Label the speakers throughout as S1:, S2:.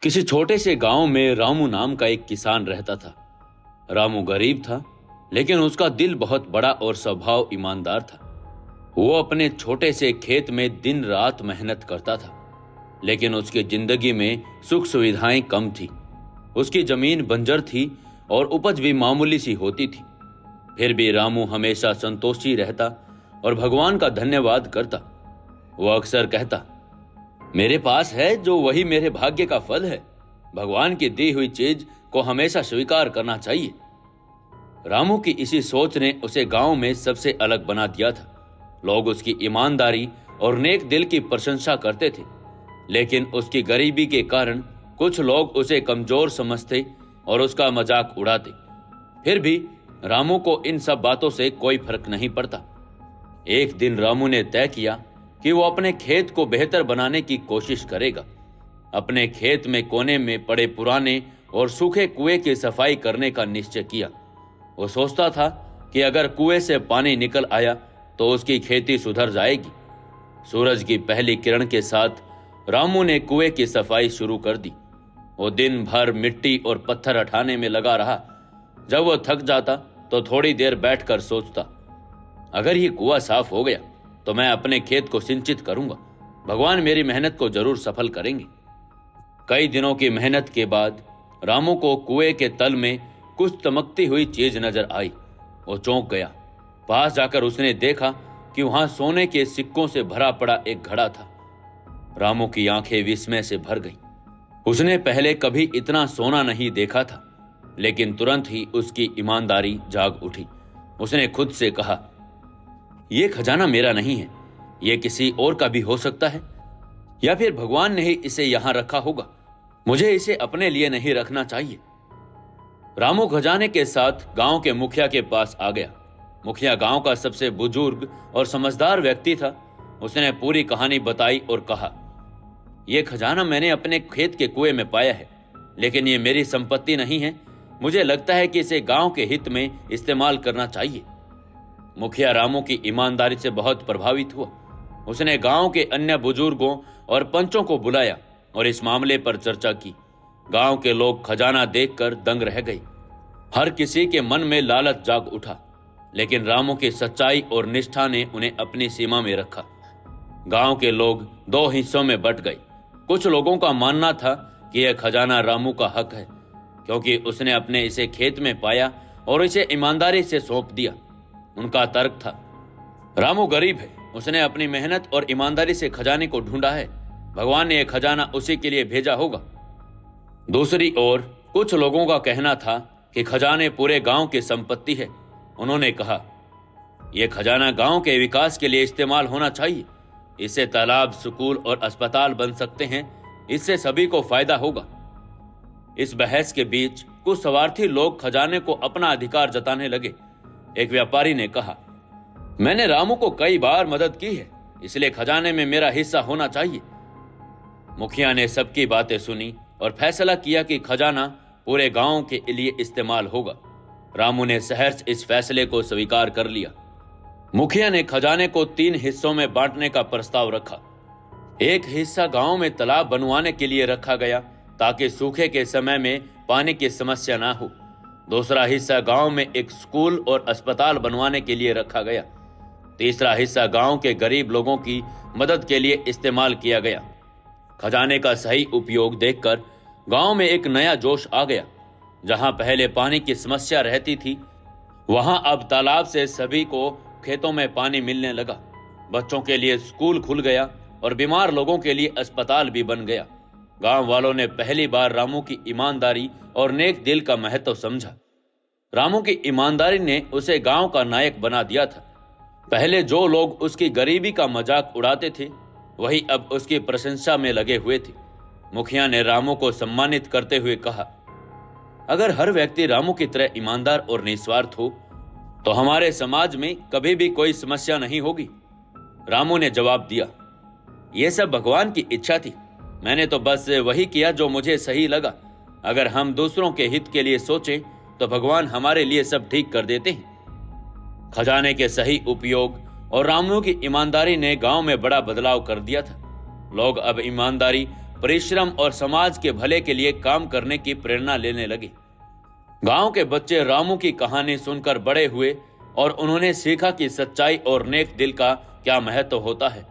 S1: किसी छोटे से गांव में रामू नाम का एक किसान रहता था। रामू गरीब था, लेकिन उसका दिल बहुत बड़ा और स्वभाव ईमानदार था। वो अपने छोटे से खेत में दिन रात मेहनत करता था, लेकिन उसकी जिंदगी में सुख सुविधाएं कम थी। उसकी जमीन बंजर थी और उपज भी मामूली सी होती थी। फिर भी रामू हमेशा संतोषी रहता और भगवान का धन्यवाद करता। वो अक्सर कहता, मेरे पास है जो वही मेरे भाग्य का फल है। भगवान की दी हुई चीज को हमेशा स्वीकार करना चाहिए। रामू की इसी सोच ने उसे गांव में सबसे अलग बना दिया था। लोग उसकी ईमानदारी और नेक दिल की प्रशंसा करते थे, लेकिन उसकी गरीबी के कारण कुछ लोग उसे कमजोर समझते और उसका मजाक उड़ाते। फिर भी रामू को इन सब बातों से कोई फर्क नहीं पड़ता। एक दिन रामू ने तय किया कि वो अपने खेत को बेहतर बनाने की कोशिश करेगा। अपने खेत में कोने में पड़े पुराने और सूखे कुएं की सफाई करने का निश्चय किया। वो सोचता था कि अगर कुएं से पानी निकल आया तो उसकी खेती सुधर जाएगी। सूरज की पहली किरण के साथ रामू ने कुएं की सफाई शुरू कर दी। वो दिन भर मिट्टी और पत्थर हटाने में लगा रहा। जब वो थक जाता तो थोड़ी देर बैठकर सोचता, अगर ये कुआं साफ हो गया तो मैं अपने खेत को सिंचित करूंगा। भगवान मेरी मेहनत को जरूर सफल करेंगे। कई दिनों की मेहनत के बाद रामू को कुएं के तल में कुछ चमकती हुई चीज नजर आई। वो चौंक गया। पास जाकर उसने देखा कि वहां सोने के सिक्कों से भरा पड़ा एक घड़ा था। रामू की आंखें विस्मय से भर गईं। उसने पहले कभी इतना सोना नहीं देखा था, लेकिन तुरंत ही उसकी ईमानदारी जाग उठी। उसने खुद से कहा, यह खजाना मेरा नहीं है, यह किसी और का भी हो सकता है, या फिर भगवान ने ही इसे यहां रखा होगा। मुझे इसे अपने लिए नहीं रखना चाहिए। रामू खजाने के साथ गांव के मुखिया के पास आ गया। मुखिया गांव का सबसे बुजुर्ग और समझदार व्यक्ति था। उसने पूरी कहानी बताई और कहा, यह खजाना मैंने अपने खेत के कुएं में पाया है, लेकिन यह मेरी संपत्ति नहीं है। मुझे लगता है कि इसे गांव के हित में इस्तेमाल करना चाहिए। मुखिया रामू की ईमानदारी से बहुत प्रभावित हुआ। उसने गांव के अन्य बुजुर्गों और पंचों को बुलाया और इस मामले पर चर्चा की। गांव के लोग खजाना देखकर दंग रह गए। हर किसी के मन में लालच जाग उठा, लेकिन रामू की सच्चाई और निष्ठा ने उन्हें अपनी सीमा में रखा। गांव के लोग दो हिस्सों में बंट गए। कुछ लोगों का मानना था कि यह खजाना रामू का हक है, क्योंकि उसने अपने इसे खेत में पाया और इसे ईमानदारी से सौंप दिया। उनका तर्क था, रामू गरीब है, उसने अपनी मेहनत और ईमानदारी से खजाने को ढूंढा है। भगवान ने यह खजाना उसी के लिए भेजा होगा। दूसरी ओर कुछ लोगों का कहना था कि खजाने पूरे गांव की संपत्ति है। उन्होंने कहा, यह खजाना गांव के विकास के लिए इस्तेमाल होना चाहिए। इससे तालाब, स्कूल और अस्पताल बन सकते हैं। इससे सभी को फायदा होगा। इस बहस के बीच कुछ स्वार्थी लोग खजाने को अपना अधिकार जताने लगे। एक व्यापारी ने कहा, मैंने रामू को कई बार मदद की है, इसलिए खजाने में मेरा हिस्सा होना चाहिए। मुखिया ने सबकी बातें सुनी और फैसला किया कि खजाना पूरे गांव के लिए इस्तेमाल होगा। रामू ने सहर्ष इस फैसले को स्वीकार कर लिया। मुखिया ने खजाने को 3 हिस्सों में बांटने का प्रस्ताव रखा। एक हिस्सा गांव में तालाब बनवाने के लिए रखा गया, ताकि सूखे के समय में पानी की समस्या ना हो। दूसरा हिस्सा गांव में एक स्कूल और अस्पताल बनवाने के लिए रखा गया। तीसरा हिस्सा गांव के गरीब लोगों की मदद के लिए इस्तेमाल किया गया। खजाने का सही उपयोग देखकर गांव में एक नया जोश आ गया। जहां पहले पानी की समस्या रहती थी, वहां अब तालाब से सभी को खेतों में पानी मिलने लगा। बच्चों के लिए स्कूल खुल गया और बीमार लोगों के लिए अस्पताल भी बन गया। गांव वालों ने पहली बार रामू की ईमानदारी और नेक दिल का महत्व समझा। रामू की ईमानदारी ने उसे गांव का नायक बना दिया था। पहले जो लोग उसकी गरीबी का मजाक उड़ाते थे, वही अब उसकी प्रशंसा में लगे हुए थे। मुखिया ने रामू को सम्मानित करते हुए कहा, अगर हर व्यक्ति रामू की तरह ईमानदार और निस्वार्थ हो तो हमारे समाज में कभी भी कोई समस्या नहीं होगी। रामू ने जवाब दिया, यह सब भगवान की इच्छा थी। मैंने तो बस वही किया जो मुझे सही लगा। अगर हम दूसरों के हित के लिए सोचें तो भगवान हमारे लिए सब ठीक कर देते हैं। खजाने के सही उपयोग और रामू की ईमानदारी ने गांव में बड़ा बदलाव कर दिया था। लोग अब ईमानदारी परिश्रम और समाज के भले के लिए काम करने की प्रेरणा लेने लगे। गांव के बच्चे रामू की कहानी सुनकर बड़े हुए और उन्होंने सीखा कि सच्चाई और नेक दिल का क्या महत्व होता है।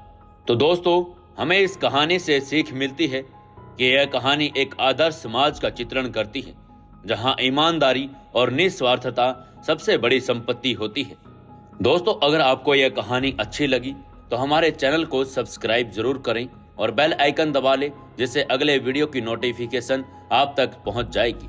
S1: तो दोस्तों, हमें इस कहानी से सीख मिलती है कि यह कहानी एक आदर्श समाज का चित्रण करती है, जहां ईमानदारी और निस्वार्थता सबसे बड़ी संपत्ति होती है। दोस्तों, अगर आपको यह कहानी अच्छी लगी तो हमारे चैनल को सब्सक्राइब जरूर करें और बेल आइकन दबा लें, जिससे अगले वीडियो की नोटिफिकेशन आप तक पहुंच जाएगी।